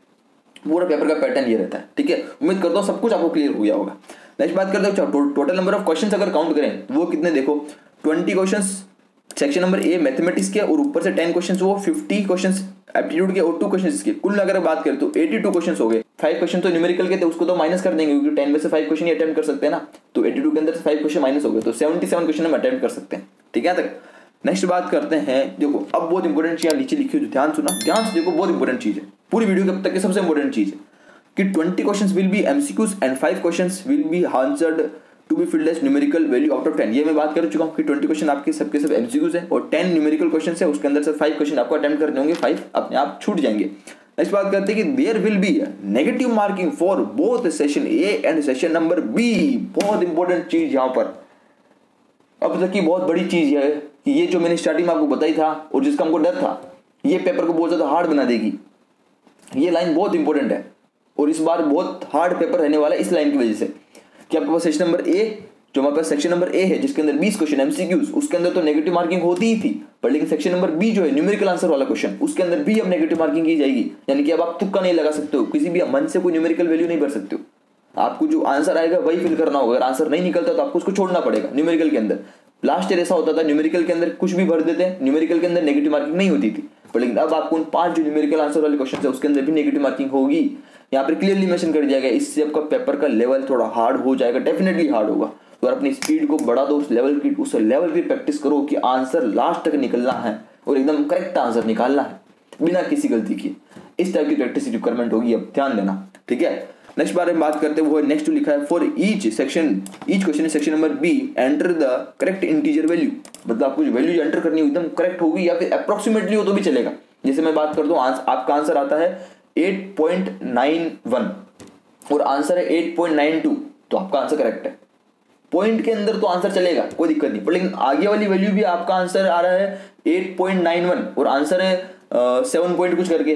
पूरा पेपर का पैटर्न ये रहता है। ठीक है, उम्मीद करता हूँ सब कुछ आपको क्लियर हो गया होगा। नेक्स्ट बात करते हैं टोटल नंबर ऑफ क्वेश्चंस अगर काउंट करें तो वो कितने? देखो 20 questions section number A mathematics के और ऊपर से 10 क्वेश्चंस, वो 50 क्वेश्चंस एप्टीट्यूड के और 2 क्वेश्चंस इसके। कुल अगर बात करें तो 82 क्वेश्चंस हो गए। 5 क्वेश्चन तो न्यूमेरिकल के थे, उसको तो माइनस कर देंगे क्योंकि 10 में से 5 क्वेश्चन ही अटेम्प्ट कर सकते हैं ना, तो 82 के अंदर से 5 क्वेश्चन माइनस हो गए, तो 77 क्वेश्चन हम अटेम्प्ट कर सकते हैं। ठीक है तक? नेक्स्ट बात करते हैं, देखो अब बहुत इंपॉर्टेंट चीज नीचे लिखी हुई, ध्यान सुना, ध्यान से देखो, बहुत इंपॉर्टेंट चीज है पूरी वीडियो के अब तक की सबसे इंपॉर्टेंट चीज है कि 20 questions will be MCQs and 5 questions will be answered to be filled as numerical value out of 10। ये मैं बात कर चुका हूं कि 20 क्वेश्चन आपके सबके सब एमसीक्यूज है और 10 न्यूमेरिकल क्वेश्चन है, उसके अंदर से 5 क्वेश्चन आपको अटेम्प्ट करने होंगे, 5 अपने आप छूट जाएंगे। नेक्स्ट बात करते हैं कि there will be negative marking for both session A and session number B. बहुत इंपॉर्टेंट चीज यहां पर, अब तक की बहुत बड़ी चीज है कि ये जो मैंने स्टार्टिंग में आपको बताई था और जिसका हमको डर था, ये पेपर को बहुत ज्यादा हार्ड बना देगी। ये लाइन बहुत इंपॉर्टेंट है और इस बार बहुत हार्ड पेपर रहने वाला है इस लाइन की वजह से कि आपके पास सेक्शन नंबर ए, जो हमारे पास सेक्शन नंबर ए है जिसके अंदर 20 क्वेश्चन एमसीक्यूज, उसके अंदर तो नेगेटिव मार्किंग होती ही थी, पर लेकिन सेक्शन नंबर बी जो है न्यूमेरिकल आंसर वाला क्वेश्चन, उसके अंदर भी अब नेगेटिव मार्किंग की जाएगी। यानी कि अब आप तुक्का नहीं लगा सकते हो, किसी भी मन से कोई न्यूमेरिकल वैल्यू नहीं भर सकते हो, आपको जो आंसर आएगा वही फिल करना होगा। अगर आंसर नहीं निकलता तो आपको उसको छोड़ना पड़ेगा। न्यूमेरिकल के अंदर लास्ट ईयर ऐसा होता था, न्यूमेरिकल के अंदर कुछ भी भर देते हैं, न्यूमेरिकल के अंदर नेगेटिव मार्किंग नहीं होती थी, पर लेकिन अब आपको उन 5 जो न्यूमेरिकल आंसर वाले क्वेश्चन है उसके अंदर भी नेगेटिव मार्किंग होगी। यहाँ पर क्लियरली मेंशन कर दिया गया, इससे आपका पेपर का लेवल थोड़ा हार्ड हो जाएगा, डेफिनेटली हार्ड होगा। तो अपनी स्पीड को बढ़ा दो, उस लेवल की प्रैक्टिस करो कि आंसर लास्ट तक निकलना है और एकदम करेक्ट आंसर निकालना है बिना किसी गलती के। इस टाइप की प्रैक्टिस रिक्वायरमेंट होगी, अब ध्यान देना। ठीक है, नेक्स्ट बारे में बात करते हैं, वो नेक्स्ट लिखा है for each question section number B enter the correct integer value. मतलब आपको जो वैल्यू एंटर करनी है एकदम करेक्ट होगी या फिर अप्रोक्सीमेटली हो तो भी चलेगा। जैसे मैं बात करता हूँ, आपका आंसर आता है 8.91 और आंसर है 8.92, तो आपका आंसर करेक्ट है। पॉइंट के अंदर तो आंसर चलेगा, कोई दिक्कत नहीं, पर लेकिन आगे वाली वैल्यू भी आपका आंसर आ रहा है 8.91 और आंसर है 7 पॉइंट कुछ करके,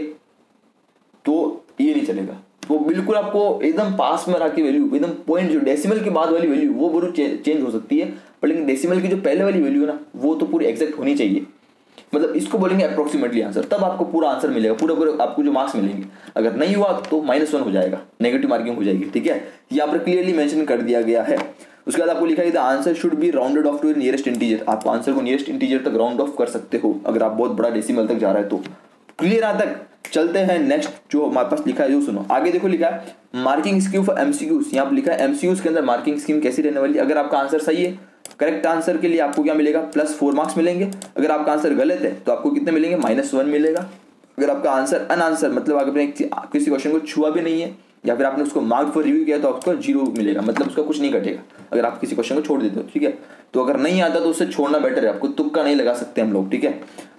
तो ये नहीं चलेगा। तो बिल्कुल आपको एकदम पास में रखी वैल्यू, एकदम पॉइंट जो डेसिमल के बाद वाली वैल्यू वो जरूर चेंज हो सकती है, पर लेकिन डेसिमल की जो पहले वाली वैल्यू है ना, वो तो पूरी एग्जैक्ट होनी चाहिए। मतलब इसको बोलेंगे अप्रोक्सीमेटली आंसर, तब आपको पूरा आंसर मिलेगा, पूरा आपको जो मार्क्स मिलेंगे। अगर नहीं हुआ तो -1 हो जाएगा, नेगेटिव मार्किंग हो जाएगी। ठीक है, यहाँ पर क्लियरली मेंशन कर दिया गया है। उसके बाद आपको लिखा है the answer should be rounded off to nearest integer. आप आंसर को नियरेस्ट इंटीजर तक राउंड ऑफ कर सकते हो अगर आप बहुत बड़ा डेसिमल तक जा रहा है तो। क्लियर यहाँ तक? चलते हैं नेक्स्ट जो हमारे पास लिखा है, जो सुनो आगे देखो, लिखा है मार्किंग स्कीम फॉर एमसीक्यूज। यहाँ पर लिखा है एमसीक्यूज के अंदर मार्किंग स्कीम कैसी रहने वाली है। अगर आपका आंसर सही है, करेक्ट आंसर के लिए आपको क्या मिलेगा? +4 मार्क्स मिलेंगे। अगर आपका आंसर गलत है तो आपको कितने मिलेंगे? -1 मिलेगा। अगर आपका आंसर अनआंसर, मतलब आपने किसी क्वेश्चन को छुआ भी नहीं है या फिर आपने उसको मार्क फॉर रिव्यू किया तो आपको 0 मिलेगा, मतलब उसका कुछ नहीं घटेगा अगर आप किसी क्वेश्चन को छोड़ देते हो। ठीक है, तो अगर नहीं आता तो उससे छोड़ना बेटर है, आपको तुक्का नहीं लगा सकते हम लोग। ठीक है,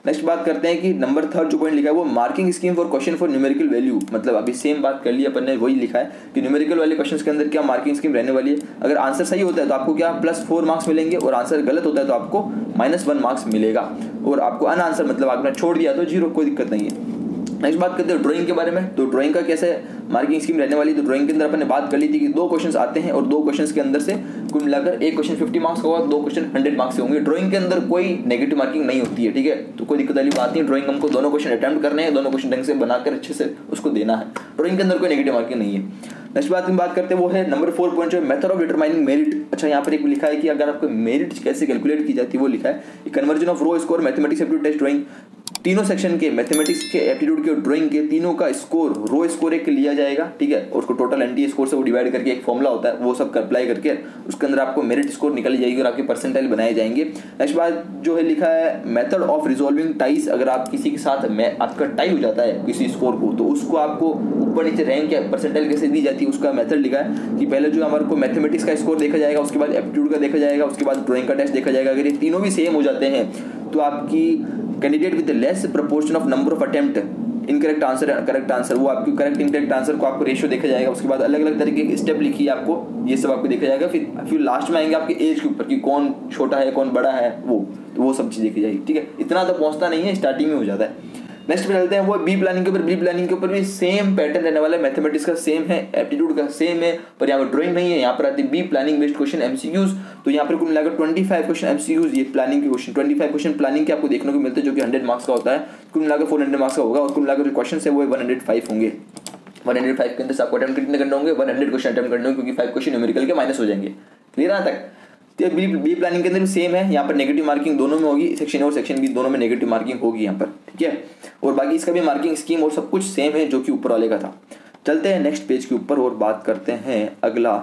नेक्स्ट बात करते हैं कि नंबर 3 जो पॉइंट लिखा है वो marking scheme for question for numerical value. मतलब अभी सेम बात कर ली अपन ने, वही लिखा है कि न्यूमेरिकल वाले क्वेश्चन के अंदर क्या मार्किंग स्कीम रहने वाली है। अगर आंसर सही होता है तो आपको क्या +4 मार्क्स मिलेंगे और आंसर गलत होता है तो आपको -1 मार्क्स मिलेगा। और आपको अनआंसर मतलब आपने छोड़ दिया तो 0, कोई दिक्कत नहीं है। नेक्स्ट बात करते हैं ड्राइंग के बारे में। तो ड्राइंग का कैसे मार्किंग स्कीम रहने वाली, तो ड्राइंग के अंदर अपन ने बात कर ली थी कि 2 क्वेश्चंस आते हैं और 2 क्वेश्चंस के अंदर से कुल मिलाकर एक क्वेश्चन 50 मार्क्स का होगा, 2 क्वेश्चन 100 मार्क्स के होंगे। ड्राइंग के अंदर कोई नेगेटिव मार्किंग नहीं होती है, ठीक है, तो कोई दिक्कत वाली बात नहीं। ड्राइंग हमको दोनों क्वेश्चन अटेम्प्ट करने हैं, दोनों क्वेश्चन ढंग से बनाकर अच्छे से उसको देना है। ड्राइंग के अंदर कोई नेगेटिव मार्किंग नहीं है। नेक्स्ट बात करते हैं वो है नंबर 4 पॉइंट जो मेथड ऑफ डिटरमाइनिंग मेरिट। अच्छा, यहाँ पर एक लिखा है कि अगर आपको मेरिट कैसे कैलकुलेट की जाती है वो लिखा है। Conversion of raw score mathematics aptitude test drawing, तीनों सेक्शन के मैथमेटिक्स के एप्टीट्यूड के ड्राइंग के तीनों का स्कोर रो स्कोर एक लिया जाएगा, ठीक है, और उसको टोटल एनटी स्कोर से वो डिवाइड करके एक फॉर्मूला होता है, वो सब अप्लाई करके उसके अंदर आपको मेरिट स्कोर निकल जाएगी और आपके परसेंटाइल बनाए जाएंगे। नेक्स्ट बात जो है लिखा है मेथड ऑफ रिजॉल्विंग टाइज। अगर आप किसी के साथ आपका टाई हो जाता है किसी स्कोर को, तो उसको आपको ऊपर नीचे रैंक या परसेंटाइल कैसे दी जाती है उसका मेथड लिखा है कि पहले जो हमारे को मैथमेटिक्स का स्कोर देखा जाएगा, उसके बाद एप्टीट्यूड का देखा जाएगा, उसके बाद ड्राइंग का टेस्ट देखा जाएगा। अगर ये तीनों भी सेम हो जाते हैं तो आपकी candidate with less proportion of number of attempt incorrect answer correct answer, वो आपकी करेक्ट इनकरेक्ट आंसर को आपको रेशियो देखा जाएगा। उसके बाद अलग अलग तरीके के स्टेप लिखिए आपको, ये सब आपको देखा जाएगा। फिर लास्ट में आएंगे आपके एज के ऊपर कि कौन छोटा है कौन बड़ा है, वो सब चीज़ देखी जाएगी, ठीक है। इतना तो पहुंचता नहीं है, स्टार्टिंग में हो जाता है। नेक्स्ट पे चलते हैं वो बी प्लानिंग के ऊपर। बी प्लानिंग के ऊपर भी सेम पैटर्न रहने वाला है, मैथमेटिक्स का सेम है, एप्टीट्यूड का सेम है, पर यहाँ पर ड्राइंग नहीं है। यहाँ पर आती है B planning based question MCQs. तो यहाँ पर कुल मिलाकर 25 क्वेश्चन एमसीक्यूज, ये प्लानिंग के क्वेश्चन 25 क्वेश्चन प्लानिंग के आपको देखने को मिलते हैं, जो कि 100 मार्क्स का होता है। कुल मिलाकर 400 मार्क्स का होगा और कुल मिलाकर जो क्वेश्चन है वो 105 होंगे। 105 के अंदर से आपको अटेम्प्ट कितने करने होंगे, 100 क्वेश्चन अटेम्प्ट करने होंगे, क्योंकि 5 क्वेश्चन न्यूमेरिकल के माइनस हो जाएंगे। क्लियर यहाँ तक? तो बी प्लानिंग के अंदर भी सेम है, यहाँ पर नेगेटिव मार्किंग दोनों में होगी, सेक्शन ए और सेक्शन बी दोनों में नेगेटिव मार्किंग होगी यहाँ पर, ठीक है। और बाकी इसका भी मार्किंग स्कीम और सब कुछ सेम है जो कि ऊपर वाले का था। चलते हैं नेक्स्ट पेज के ऊपर और बात करते हैं अगला।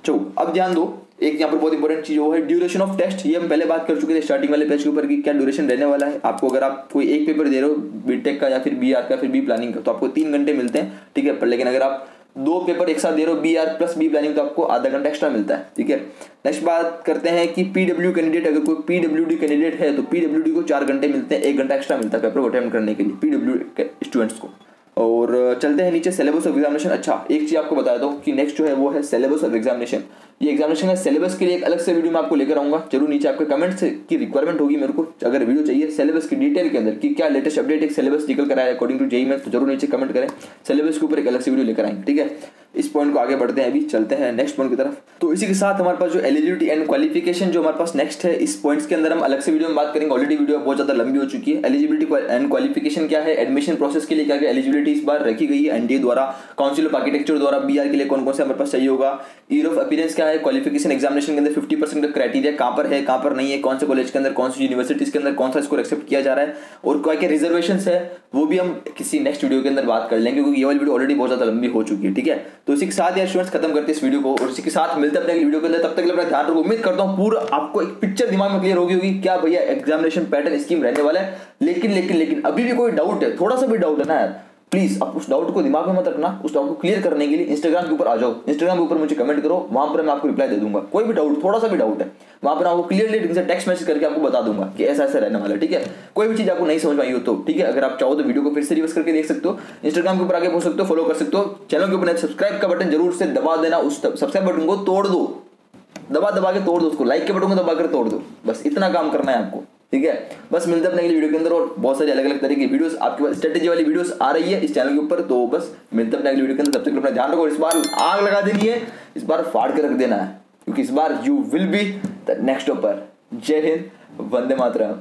चलो अब ध्यान दो, एक यहाँ पर बहुत इंपॉर्टेंट चीज वो है ड्यूरेशन ऑफ टेस्ट। ये हम पहले बात कर चुके थे स्टार्टिंग वाले पेज के ऊपर कि क्या ड्यूरेशन रहने वाला है आपको। अगर आप कोई एक पेपर दे रहे हो बीटेक का या फिर बीआर का फिर बी प्लानिंग का, तो आपको 3 घंटे मिलते हैं, ठीक है। पर लेकिन अगर आप 2 पेपर एक साथ दे रहे हो बीआर प्लस बी प्लानिंग, तो आपको आधा घंटा एक्स्ट्रा मिलता है, ठीक है। नेक्स्ट बात करते हैं कि पीडब्ल्यू कैंडिडेट, अगर कोई पीडब्ल्यूडी कैंडिडेट है तो पीडब्ल्यूडी को 4 घंटे मिलते हैं, 1 घंटा एक्स्ट्रा मिलता है पेपर को अटेम्प्ट करने के लिए पीडब्ल्यू स्टूडेंट्स को। और चलते हैं नीचे सिलेबस ऑफ एग्जामिनेशन। अच्छा, एक चीज आपको बता दूं कि नेक्स्ट जो है वो है सिलेबस ऑफ एग्जामिनेशन। ये एग्जामिनेशन है, सिलेबस के लिए एक अलग से वीडियो मैं आपको लेकर आऊंगा जरूर। नीचे आपके कमेंट्स की रिक्वायरमेंट होगी मेरे को, अगर वीडियो चाहिए सिलेबस की डिटेल के अंदर कि क्या लेटेस्ट अपडेट एक सिलेबस निकल कर आया है अकॉर्डिंग टू जेईई में, तो जरूर नीचे कमेंट करें, सिलेबस के ऊपर एक अलग से वीडियो लेकर आएंगे, ठीक है। इस पॉइंट को आगे बढ़ते हैं, अभी चलते हैं नेक्स्ट पॉइंट की तरफ। तो इसी के साथ हमारे पास जो एलिजिबिलिटी एंड क्वालिफिकेशन जो हमारे पास नेक्स्ट है, इस पॉइंट्स के अंदर हम अलग से वीडियो में बात करेंगे। ऑलरेडी वीडियो बहुत ज्यादा लंबी हो चुकी है। एलिजिबिलिटी एंड क्वालिफिकेशन क्या है, एडमिशन प्रोसेस के लिए क्या क्या एलिजिबिलिटी इस बार रखी गई है एनडीए द्वारा, काउंसिल ऑफ आर्किटेक्चर द्वारा, बीआर के लिए कौन कौन से हमारे पास चाहिए होगा, ईयर ऑफ अपीयरेंस क्या है, क्वालिफिकेशन एग्जामिनेशन के अंदर 50% का क्राइटेरिया कहां पर है कहां पर नहीं है, कौन से कॉलेज के अंदर कौन सी यूनिवर्सिटीज के अंदर कौन सा स्कोर एक्सेप्ट किया जा रहा है, और क्या क्या रिजर्वेशंस है वो भी हम किसी नेक्स्ट वीडियो के अंदर बात कर लेंगे, क्योंकि ये वाली वीडियो ऑलरेडी बहुत ज्यादा लंबी हो चुकी है, ठीक है। तो इसी के साथ यार स्टूडेंट्स खत्म करते हैं इस वीडियो को, और इसी के साथ मिलते हैं अपने वीडियो के अंदर। तब तक अपना ध्यान रखो। उम्मीद करता हूँ पूरा आपको एक पिक्चर दिमाग में क्लियर होगी क्या भैया एग्जामिनेशन पैटर्न स्कीम रहने वाला है। लेकिन अभी भी कोई डाउट है, थोड़ा सा भी डाउट है ना यार, प्लीज आप उस डाउट को दिमाग में मत रखना। उस डाउट को क्लियर करने के लिए इंस्टाग्राम के ऊपर आ जाओ, इंस्टाग्राम के ऊपर मुझे कमेंट करो, वहां पर मैं आपको रिप्लाई दे दूंगा। कोई भी डाउट, थोड़ा सा भी डाउट है, वहां पर आपको क्लियरली टेक्स्ट मैसेज करके आपको बता दूंगा कि ऐसा ऐसा रहने वाला है, ठीक है। कोई भी चीज आपको नहीं समझ आई हो तो ठीक है, अगर आप चाहो तो वीडियो को फिर से रिवर्स करके देख सकते हो, इंस्टाग्राम के ऊपर आगे पहुंच सकते हो, फॉलो कर सकते हो। चैनल के ऊपर सब्सक्राइब का बटन जरूर से दबा देना, उस सब्सक्राइब बटन को तोड़ दो, दबा के तोड़ दो उसको, लाइक के बटन को दबा कर तोड़ दो, बस इतना काम करना है आपको, ठीक है। बस मिलते हैं अपने अगली वीडियो के अंदर, और बहुत सारी अलग अलग तरह की वीडियोस आपके पास स्ट्रेटेजी वाली वीडियोस आ रही है इस चैनल के ऊपर। तो बस मिलते हैं अपने अगली वीडियो के अंदर, तब तक अपना ध्यान रखो। इस बार आग लगा देनी है, इस बार फाड़ के रख देना है, क्योंकि इस बार you will be the next topper. जय हिंद, वंदे मातरम।